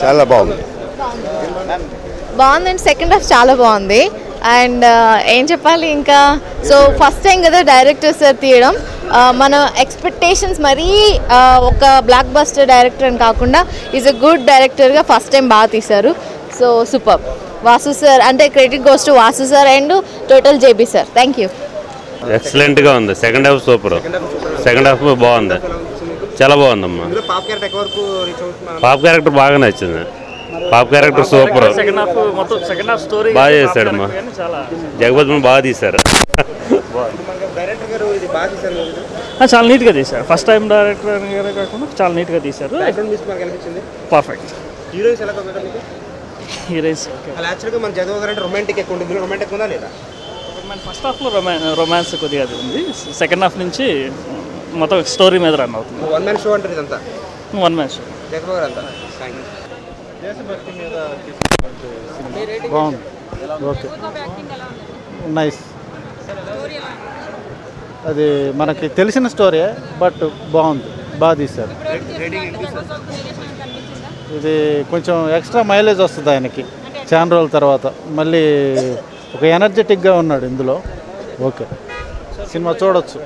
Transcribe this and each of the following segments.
చాలా బాగుంది. బాగుందండి. సెకండ్ హాఫ్ చాలా బాగుంది. అండ్ ఏం చెప్పాలి ఇంకా, సో ఫస్ట్ టైం కదా డైరెక్టర్ సార్ తీయడం, మన ఎక్స్పెక్టేషన్స్ మరీ ఒక బ్లాక్ బస్టర్ డైరెక్టర్ అని కాకుండా ఈజ్ అ గుడ్ డైరెక్టర్గా ఫస్ట్ టైం బాగా తీశారు. So super. వాసు సార్ అంటే credit goes to Vasu sir and total JB sir. Thank you. ఎక్సలెంట్గా ఉంది. Second half super. Second half బాగుంది, చాలా బాగుందమ్మా. పాప్ క్యారెక్టర్ బాగా నచ్చింది. పాప్ క్యారెక్టర్ సూపర్, బాగా చేశాడమ్మా. జగపతి బాగా తీశారు. చాలా నీట్గా తీశారు. ఫస్ట్ టైం డైరెక్టర్ గారే కాకుండా చాలా నీట్గా తీశారు. పర్ఫెక్ట్. హీరోయిన్స్ ఫస్ట్ హాఫ్లో రొమాన్స్ కొద్దిగా అది ఉంది. సెకండ్ హాఫ్ నుంచి మొత్తం స్టోరీ మీద రన్ అవుతుంది. One man show. బాగుంది. Okay, nice. అది మనకి తెలిసిన స్టోరీయే, బట్ బాగుంది, బాగా తీశారు. ఇది కొంచెం ఎక్స్ట్రా మైలేజ్ వస్తుంది ఆయనకి చాలా రోజుల తర్వాత. మళ్ళీ ఒక ఎనర్జెటిక్గా ఉన్నాడు ఇందులో. ఓకే, సినిమా చూడొచ్చు,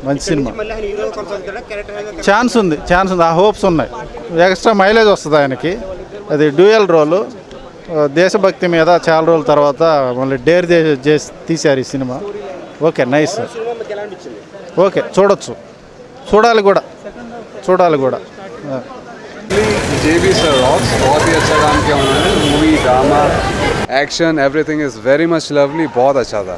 మంచి సినిమా. ఛాన్స్ ఉంది. ఆ హోప్స్ ఉన్నాయి. ఎక్స్ట్రా మైలేజ్ వస్తుంది ఆయనకి. అది డ్యూయల్ రోలు, దేశభక్తి మీద చాలా రోజుల తర్వాత మళ్ళీ డేర్ చేసి తీశారు ఈ సినిమా. Okay, nice. ఓకే, చూడాలి కూడా. JB sir rocks. बहुत ही अच्छा काम किया उन्होंने. Movie, drama, action, everything is very much lovely. बहुत अच्छा था.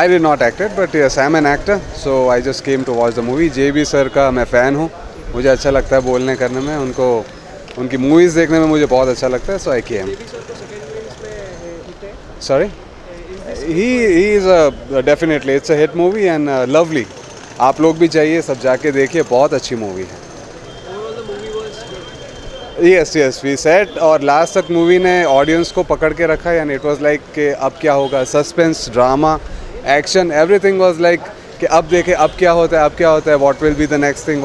I did not act it, but yes, I am an actor, so I just came to watch the movie. JB sir का मैं फ़ैन हूँ. मुझे अच्छा लगता है बोलने करने में, उनकी मूवीज़ देखने में मुझे बहुत अच्छा लगता है, so I came. Sorry? He is definitely, it's a hit movie and lovely. आप लोग भी जाइए, सब जाके देखिए, बहुत अच्छी मूवी है. Yes, we said, और लास्ट तक मूवी ने ऑडियंस को पकड़ के रखा है, एंड इट वाज लाइक कि अब क्या होगा. Suspense, drama, action, everything was like कि अब देखे अब क्या होता है, what will be the next thing.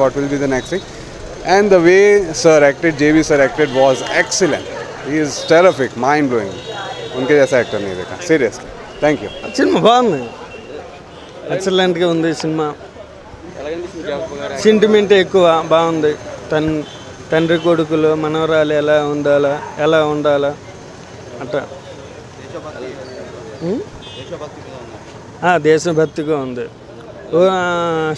And the way sir acted, JB sir acted was excellent. He is terrific, mind blowing. उनके जैसा एक्टर नहीं देखा, सीरियसली. Thank you. సినిమా బాగుంది, ఎక్సలెంట్గా ఉంది సినిమా. సెంటిమెంట్ ఎక్కువ, బాగుంది. తండ్రి కొడుకులు, మనవరాలు ఎలా ఉండాలా అట్లా దేశభక్తిగా ఉంది.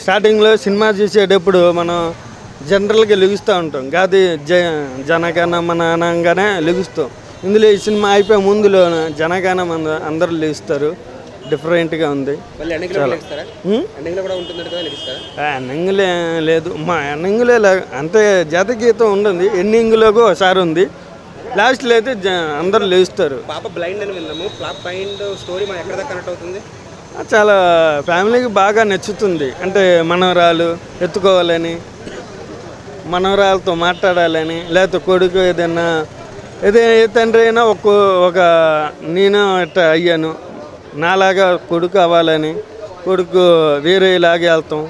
స్టార్టింగ్లో సినిమా చూసేటప్పుడు మనం జనరల్గా లెగుస్తూ ఉంటాం, కాదు జనగణమన అనగానే లెగుస్తాం. ఇందులో ఈ సినిమా అయిపోయే ముందులో జనగణమన అందరూ లెగుస్తారు. డిఫరెంట్గా ఉంది. ఎండింగ్లే లేదు, మా ఎండింగ్లే అంతే. జాతగీతం ఉండదు, ఎండింగ్లోకి ఒకసారి ఉంది, లాస్ట్లో అయితే అందరూ లేస్తారు. చాలా ఫ్యామిలీకి బాగా నచ్చుతుంది. అంటే మనవరాలు ఎత్తుకోవాలని, మనవరాలతో మాట్లాడాలని, లేకపోతే కొడుకు ఏదైనా ఏ తండ్రి అయినా ఒక నేను ఇట్లా అయ్యాను, నాలాగా కొడుకు అవ్వాలని, కొడుకు వేరేలాగా వెళ్తాం.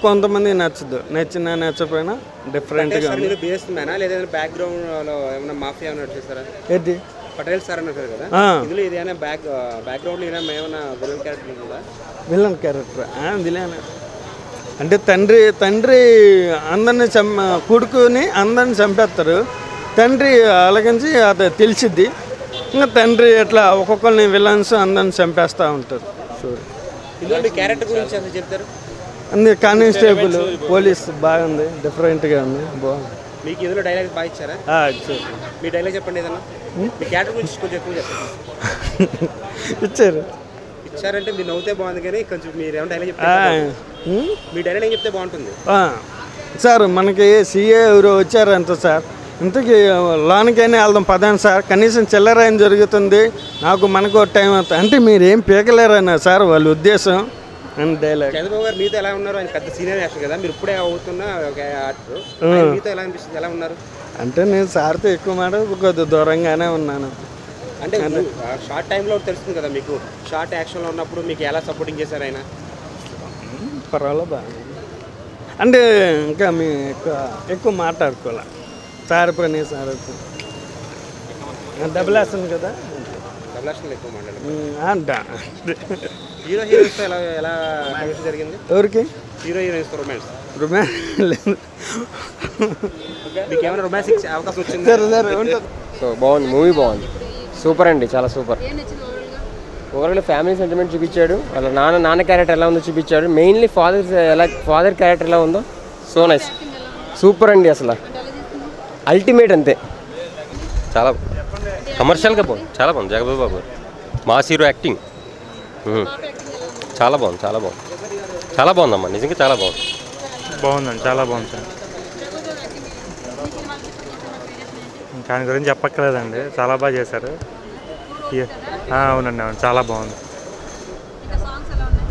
కొంతమంది నచ్చదు, నచ్చపోయినా డిఫరెంట్గా ఏంటి పటేల్ సార్ అన్నారు కదా, ఇందులో ఏదైనా బ్యాక్గ్రౌండ్ విలన్ క్యారెక్టర్ విలన్ అంటే తండ్రి అందరిని కొడుకుని అందరిని చంపేస్తారు. తండ్రి అలాగంచి అది తెలిసిద్ది. ఇంకా తండ్రి ఎట్లా ఒక్కొక్కరిని విలన్స్ అందరిని చంపేస్తూ ఉంటారు. అన్ని కానిస్టేబుల్, పోలీస్ బాగుంది, డిఫరెంట్గా ఉంది, బాగుంది. మీకు ఇందులో డైలాగ్ బాగా ఇచ్చారా? మీ డైలాగ్ చెప్పండి ఏదన్నా. మీ క్యారెక్టర్ గురించి కొంచెం ఎక్కువ చెప్పండి. ఇచ్చారంటే మీరు నవ్వుతే బాగుంది, కానీ కొంచెం మీరు ఏమైనా డైలాగ్ చెప్తారు. మీ డైలాగ్ ఏం చెప్తే బాగుంటుంది సార్? మనకి సీఏ ఎవరు వచ్చారంట సార్, ఇంతకీ లోనికైనా వెళ్దాం పదాను సార్, కనీసం చిల్లర ఏం జరుగుతుంది, మనకు టైం అవుతుంది అంటే మీరు ఏం పీకలేరన్నా సార్ వాళ్ళ ఉద్దేశం అని డైలాగ్. చంద్రబాబు గారు మీతో ఎలా ఉన్నారు? ఆయన పెద్ద సీనియర్ యాక్టర్ కదా, మీరు ఇప్పుడే అవుతున్న ఒక యాక్టర్, మీతో ఎలా అనిపిస్తుంది, ఎలా ఉన్నారు? అంటే నేను సార్తో ఎక్కువ మాట కొద్దిగా దూరంగానే ఉన్నాను. అంటే షార్ట్ టైంలో తెలుస్తుంది కదా మీకు, షార్ట్ యాక్షన్లో ఉన్నప్పుడు మీకు ఎలా సపోర్టింగ్ చేశారు ఆయన? పర్వాలేదు బాగా. అంటే ఇంకా మీ ఎక్కువ మాట్లాడుకోవాలి. సారపని డబుల్ వేస్తుంది కదా డబుల్ యాక్షన్ ఎక్కువ మాట్లాడారు. అంట హీరో హీరోయిన్స్ ఎలా ఎలా కెమిస్ట్రీ జరిగింది? ఎవరికి హీరో హీరోయిన్స్ రొమాన్స్ లేదు మీకు ఏమైనా రొమాన్స్ ఇచ్చే అవకాశం వచ్చింది? సరే ఉంటుంది. సో బాగుంది, మూవీ బాగుంది, సూపర్ అండి, చాలా సూపర్. ఓవరాల్గా ఫ్యామిలీ సెంటిమెంట్ చూపించాడు, వాళ్ళ నాన్న క్యారెక్టర్ ఎలా ఉందో చూపించాడు, మెయిన్లీ ఫాదర్ క్యారెక్టర్ ఎలా ఉందో సో నైస్, సూపర్ అండి, అసలు అల్టిమేట్ అంతే. చాలా కమర్షియల్గా బాగుంది, చాలా బాగుంది. జగపతి బాబు మాస్ హీరో యాక్టింగ్ చాలా బాగుంది, చాలా బాగుంది, చాలా బాగుందమ్మా, నిజంగా చాలా బాగుంది. బాగుందండి, చాలా బాగుంది సార్. దాని గురించి చెప్పక్కర్లేదండి, చాలా బాగా చేశారు. అవునండి, అవును, చాలా బాగుంది.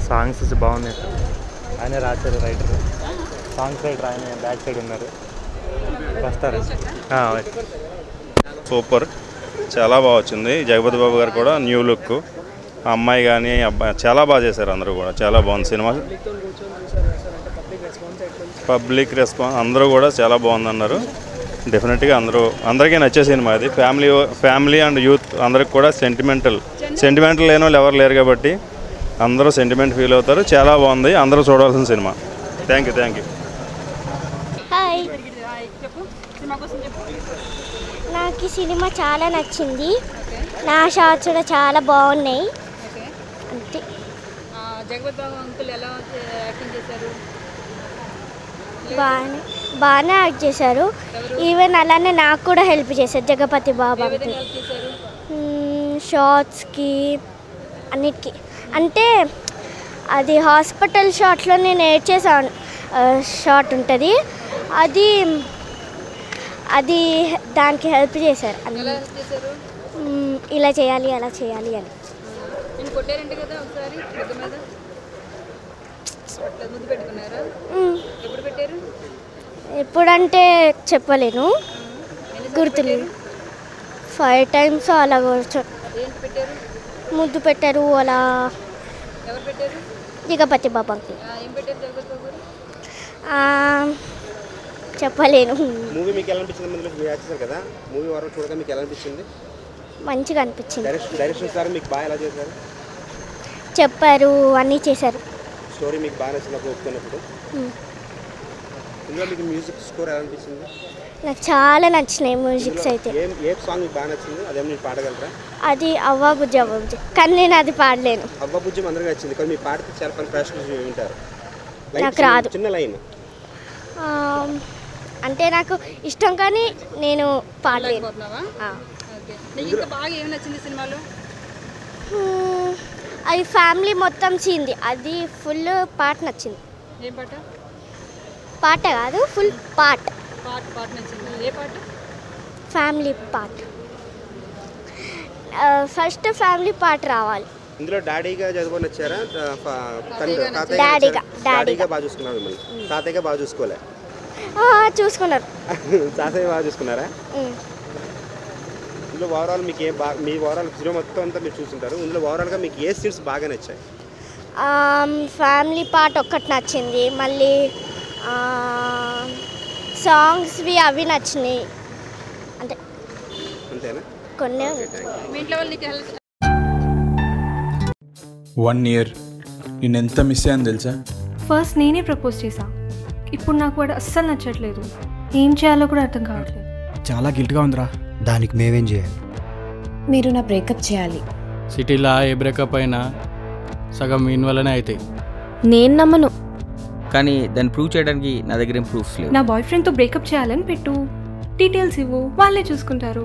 సాంగ్స్ బాగున్నాయి సార్. ఆయనే రాశారు, రైటర్, సాంగ్స్ రైటర్ ఆయన బ్యాక్ సైడ్ ఉన్నారు, వస్తారు. సూపర్, చాలా బాగా వచ్చింది. జగపతి బాబు గారు కూడా న్యూ లుక్, అమ్మాయి కానీ అబ్బాయి చాలా బాగా చేశారు, అందరూ కూడా చాలా బాగుంది సినిమా. పబ్లిక్ రెస్పాన్స్ అందరూ కూడా చాలా బాగుందన్నారు. డెఫినెట్గా అందరికీ నచ్చే సినిమా ఇది. ఫ్యామిలీ అండ్ యూత్ అందరికి కూడా సెంటిమెంటల్ లేని వాళ్ళు ఎవరు లేరు కాబట్టి అందరూ సెంటిమెంట్ ఫీల్ అవుతారు. చాలా బాగుంది, అందరూ చూడాల్సిన సినిమా. Thank you. హాయ్, నాకు ఈ సినిమా చాలా నచ్చింది. నా షార్ట్స్ కూడా చాలా బాగున్నాయి. అంతే. జగపతి బాబు అంకుల్ ఎలా యాక్టింగ్ చేశారు? బాగానే యాక్ట్ చేశారు. ఈవెన్ అలానే నాకు కూడా హెల్ప్ చేశారు జగపతి బాబు అంకుల్. షార్ట్స్కి అన్నిటికీ. అంటే అది హాస్పిటల్ షాట్లో నేను ఏడ్చేసాను షార్ట్ ఉంటుంది, అది దానికి హెల్ప్ చేశారు. ఇలా చేయాలి అలా చేయాలి అని. ఎప్పుడంటే చెప్పలేను, గుర్తులేదు. 5 times అలా ముద్దు పెట్టారు అలా. జగపతి బాబాకి చెప్పలేను. మూవీ మీకు ఎలా అనిపించింది? మీరు యాక్టర్ కదా, మూవీ వరకు చూడగా మీకు ఎలా అనిపించింది? మంచిగా అనిపించింది. డైరెక్షన్ సార్ మీకు బాగా ఎలా చేశారు? చెప్పారు, అన్నీ చేశారు. స్టోరీ మీకు బాగా నచ్చినప్పుడు ఒప్పుకున్నప్పుడు ఇందులో మీకు మ్యూజిక్ స్కోర్ ఎలా అనిపించింది? నాకు చాలా నచ్చినాయి మ్యూజిక్స్ అయితే. ఏ సాంగ్ మీకు బాగా నచ్చింది? అదేమో మీరు పాడగలరా? అది అవ్వా బుజ్జి అవ్వ బుజ్జి, కానీ నేను అది పాడలేను. అవ్వ బుజ్జి అందరికీ నచ్చింది, కానీ మీరు పాడితే చాలా పని ప్రేక్షకులు వింటారు. నాకు రాదు. చిన్న లైన్ అంటే నాకు ఇష్టం కానీ నేను పాడలేను. అది ఫ్యామిలీ మొత్తం సీన్ది, అది ఫుల్ పాట నచ్చింది. ఏం పాట? పాట కాదు, ఫుల్ పాట నచ్చింది. ఏ పాట? ఫ్యామిలీ పాట. ఫస్ట్ ఫ్యామిలీ పాట రావాలి. ఇందులో డాడీగా చదువుకొని వచ్చారా? డాడీగా బాగా చూసుకున్నారు మిమ్మల్ని? తాతయ్యగా బాగా చూసుకోలే? చూసుకున్నారు. తాతయ్య బాగా చూసుకున్నారా? ఇందులో ఓవరాల్ మీకు మీ ఓవరాల్ సినిమా మొత్తం అంతా మీరు చూసుంటారు. ఇందులో ఓవరాల్గా మీకు ఏ సీన్స్ బాగా నచ్చాయి? ఫ్యామిలీ పాట ఒక్కటి నచ్చింది, మళ్ళీ సాంగ్స్వి అవి నచ్చినాయి. అంతేనా? కొన్ని. మీ ఇంట్లో వాళ్ళు నీకు హెల్ప్ 1 year నేను ఎంత మిస్ అయ్యాను తెలుసా? ఫస్ట్ నేనే ప్రపోజ్ చేశా, ఇప్పుడు నాకు వాడు అస్సలు నచ్చట్లేదు. ఏం చేయాలో కూడా అర్థం కావట్లేదు. చాలా గిల్ట్గా ఉందిరా. దానికి మేమేం చేయాలి? మీరు నా బ్రేకప్ చేయాలి. సిటీలో ఏ బ్రేకప్ అయినా సగం మీన్ వల్లనే అవుతాయి. నేను నమ్మను, కానీ దాన్ని ప్రూవ్ చేయడానికి నా దగ్గర ఏం ప్రూఫ్స్ లేవు. నా బాయ్ ఫ్రెండ్తో బ్రేకప్ చేయాలని పెట్టు, డీటెయిల్స్ ఇవ్వు, వాళ్ళే చూసుకుంటారు.